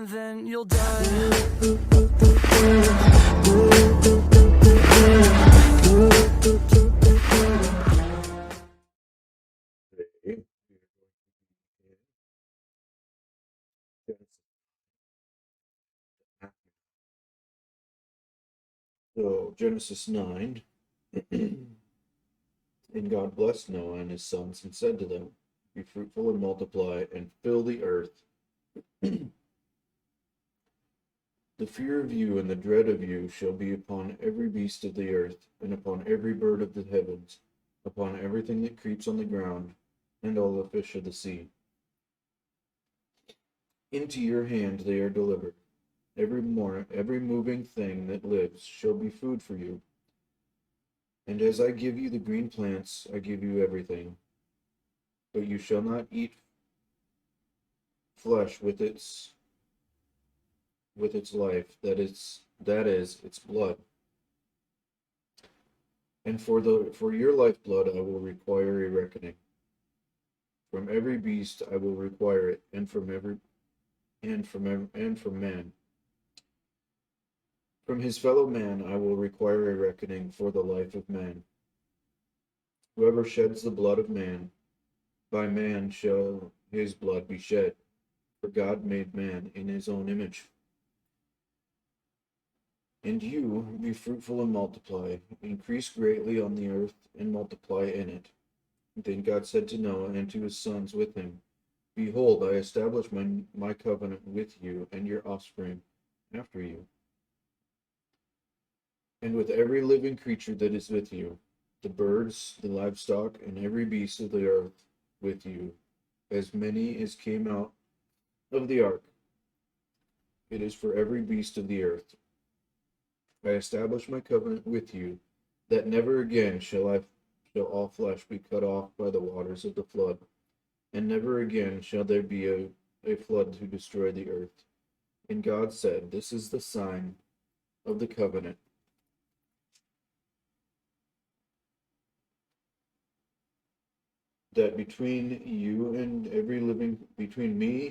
and then you'll die. So Genesis 9, and God blessed Noah and his sons and said to them, be fruitful and multiply and fill the earth. The fear of you and the dread of you shall be upon every beast of the earth, and upon every bird of the heavens, upon everything that creeps on the ground, and all the fish of the sea. Into your hand they are delivered. Every moving thing that lives shall be food for you. And as I give you the green plants, I give you everything. But you shall not eat flesh with its life, that is its blood. And for your lifeblood I will require a reckoning. From every beast I will require it, and from man. From his fellow man I will require a reckoning for the life of man. Whoever sheds the blood of man, by man shall his blood be shed, for God made man in his own image. And you, be fruitful and multiply, increase greatly on the earth, and multiply in it. Then God said to Noah and to his sons with him, behold, I establish my covenant with you and your offspring after you, and with every living creature that is with you, the birds, the livestock, and every beast of the earth with you, as many as came out of the ark. It is for every beast of the earth. I establish my covenant with you, that never again shall all flesh be cut off by the waters of the flood, and never again shall there be a flood to destroy the earth. And God said, this is the sign of the covenant that between me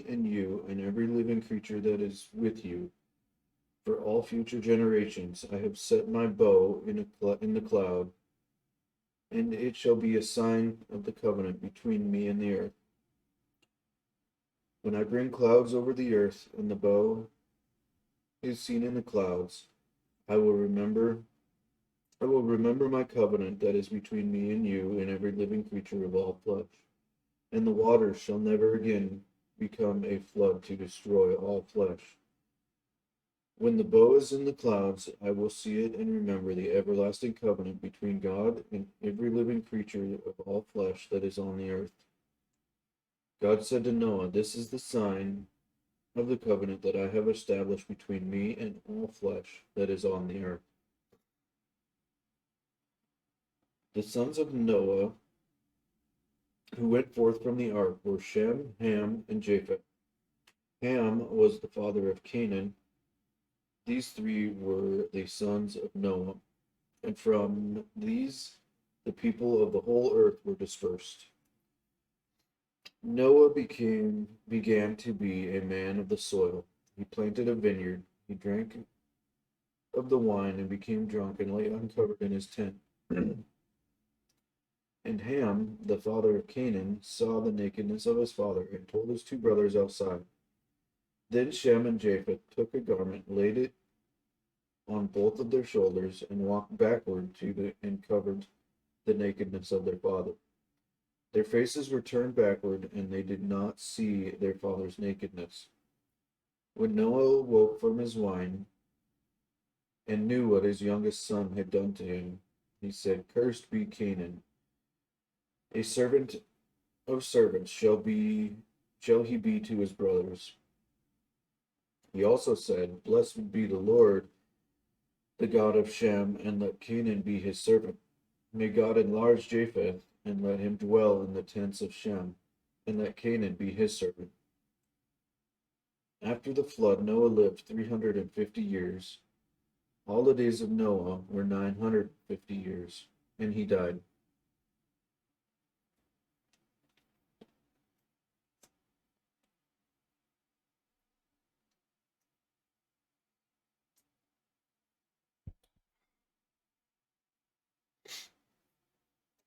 and you and every living creature that is with you, for all future generations, I have set my bow in the cloud, and it shall be a sign of the covenant between me and the earth. When I bring clouds over the earth, and the bow is seen in the clouds, I will remember my covenant that is between me and you and every living creature of all flesh. And the waters shall never again become a flood to destroy all flesh. When the bow is in the clouds, I will see it and remember the everlasting covenant between God and every living creature of all flesh that is on the earth. God said to Noah, this is the sign of the covenant that I have established between me and all flesh that is on the earth. The sons of Noah who went forth from the ark were Shem, Ham, and Japheth. Ham was the father of Canaan. These three were the sons of Noah, and from these the people of the whole earth were dispersed. Noah began to be a man of the soil. He planted a vineyard. He drank of the wine and became drunk and lay uncovered in his tent. And Ham, the father of Canaan, saw the nakedness of his father and told his two brothers outside. Then Shem and Japheth took a garment, laid it on both of their shoulders, and walked backward and covered the nakedness of their father. Their faces were turned backward, and they did not see their father's nakedness. When Noah woke from his wine and knew what his youngest son had done to him, he said, cursed be Canaan. A servant of servants shall he be to his brothers. He also said, blessed be the Lord, the God of Shem, and let Canaan be his servant. May God enlarge Japheth, and let him dwell in the tents of Shem, and let Canaan be his servant. After the flood, Noah lived 350 years. All the days of Noah were 950 years, and he died.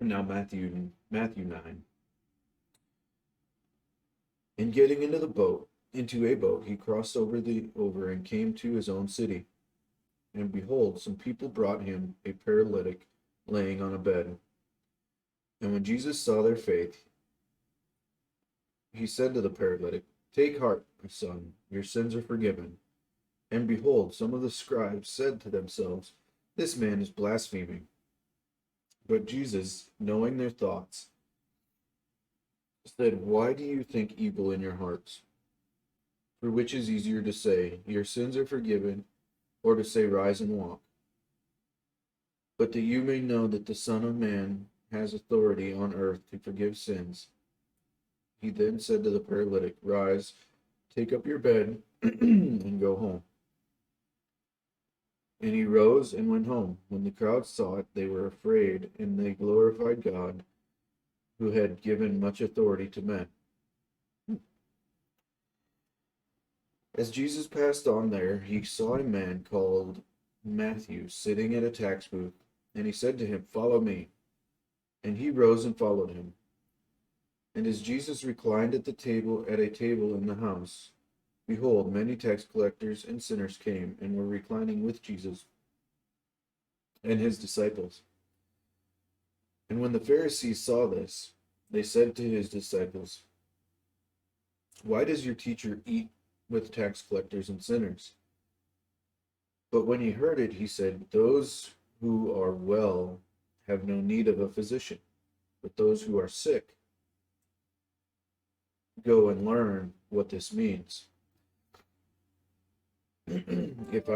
Now Matthew 9. And getting into a boat, he crossed over and came to his own city. And behold, some people brought him a paralytic laying on a bed. And when Jesus saw their faith, he said to the paralytic, "Take heart, my son, your sins are forgiven." And behold, some of the scribes said to themselves, "This man is blaspheming." But Jesus, knowing their thoughts, said, "Why do you think evil in your hearts? For which is easier to say, 'Your sins are forgiven,' or to say, 'Rise and walk'? But that you may know that the Son of Man has authority on earth to forgive sins." He then said to the paralytic, "Rise, take up your bed, and go home." And he rose and went home. When the crowd saw it, they were afraid, and they glorified God, who had given much authority to men. As Jesus passed on there, he saw a man called Matthew sitting at a tax booth, and he said to him, "Follow me." And he rose and followed him. And as Jesus reclined at a table in the house, behold, many tax collectors and sinners came and were reclining with Jesus and his disciples. And when the Pharisees saw this, they said to his disciples, "Why does your teacher eat with tax collectors and sinners?" But when he heard it, he said, "Those who are well have no need of a physician, but those who are sick. Go and learn what this means. if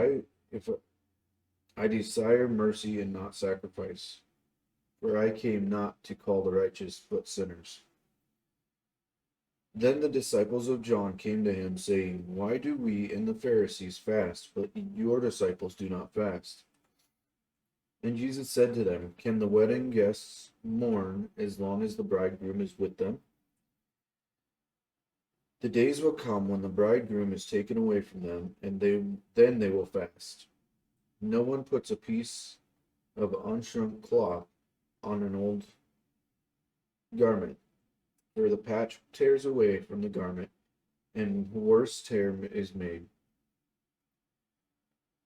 I desire mercy and not sacrifice, for I came not to call the righteous, but sinners." Then the disciples of John came to him, saying, "Why do we and the Pharisees fast, but your disciples do not fast?" And Jesus said to them, "Can the wedding guests mourn as long as the bridegroom is with them? The days will come when the bridegroom is taken away from them, and then they will fast. No one puts a piece of unshrunk cloth on an old garment, for the patch tears away from the garment, and worse tear is made.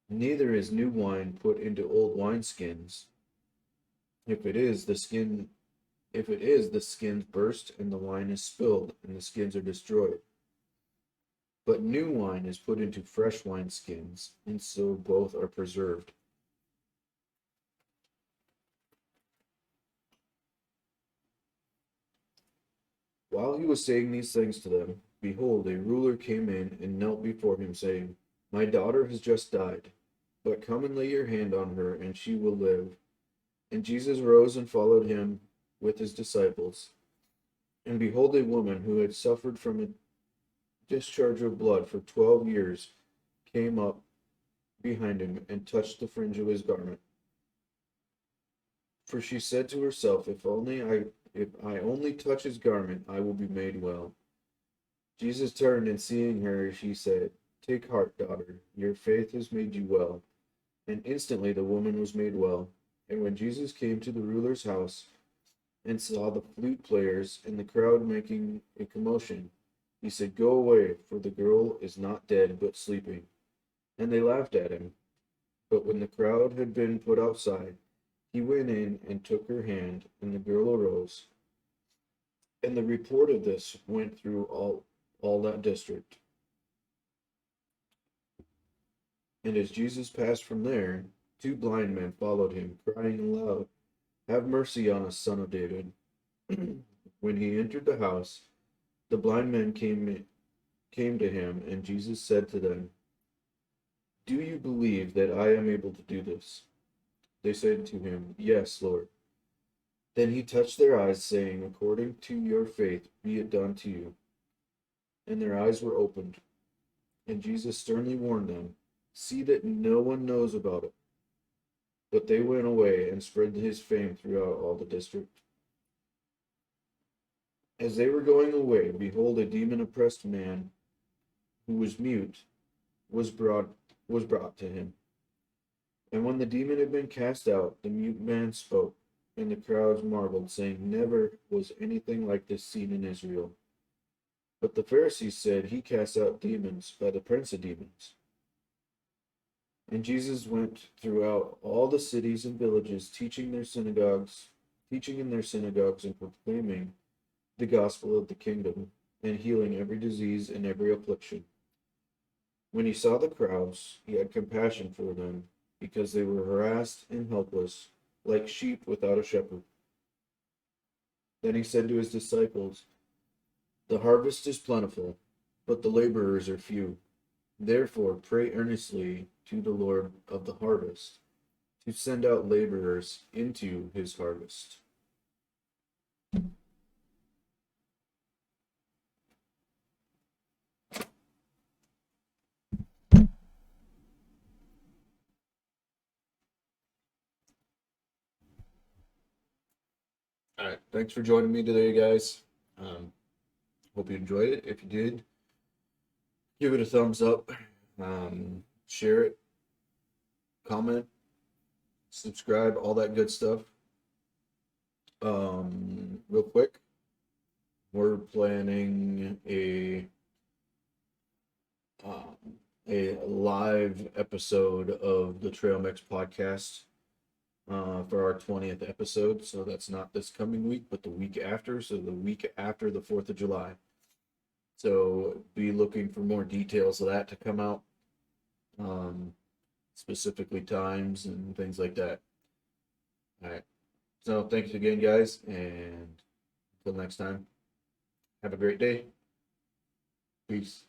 Neither is new wine put into old wineskins. If it is, the skins burst, and the wine is spilled, and the skins are destroyed. But new wine is put into fresh wineskins, and so both are preserved." While he was saying these things to them, behold, a ruler came in and knelt before him, saying, "My daughter has just died, but come and lay your hand on her, and she will live." And Jesus rose and followed him with his disciples. And behold, a woman who had suffered from a discharge of blood for 12 years came up behind him and touched the fringe of his garment. For she said to herself, if I only touch his garment, I will be made well." Jesus turned, and seeing her, he said, "Take heart, daughter, your faith has made you well." And instantly the woman was made well. And when Jesus came to the ruler's house and saw the flute players and the crowd making a commotion, he said, "Go away, for the girl is not dead, but sleeping." And they laughed at him. But when the crowd had been put outside, he went in and took her hand, and the girl arose. And the report of this went through all that district. And as Jesus passed from there, 2 blind men followed him, crying aloud, "Have mercy on us, Son of David." When he entered the house, the blind men came to him, and Jesus said to them, "Do you believe that I am able to do this?" They said to him, "Yes, Lord." Then he touched their eyes, saying, "According to your faith be it done to you." And their eyes were opened. And Jesus sternly warned them, "See that no one knows about it." But they went away and spread his fame throughout all the district. As they were going away, behold, a demon-oppressed man who was mute was brought to him. And when the demon had been cast out, the mute man spoke, And the crowds marveled, saying, Never was anything like this seen in Israel. But the Pharisees said, He casts out demons by the prince of demons. And Jesus went throughout all the cities and villages, teaching in their synagogues and proclaiming the gospel of the kingdom, and healing every disease and every affliction. When he saw the crowds, he had compassion for them, because they were harassed and helpless, like sheep without a shepherd. Then he said to his disciples, The harvest is plentiful, but the laborers are few. Therefore, pray earnestly to the Lord of the harvest to send out laborers into his harvest. All right. Thanks for joining me today, guys. Hope you enjoyed it. If you did, give it a thumbs up, share it, comment, subscribe, all that good stuff. Real quick, we're planning a live episode of the Trail Mix podcast for our 20th episode. So that's not this coming week, but the week after. So the week after the 4th of July. So be looking for more details of that to come out, specifically times and things like that. All right. So thanks again, guys, and until next time, have a great day. Peace.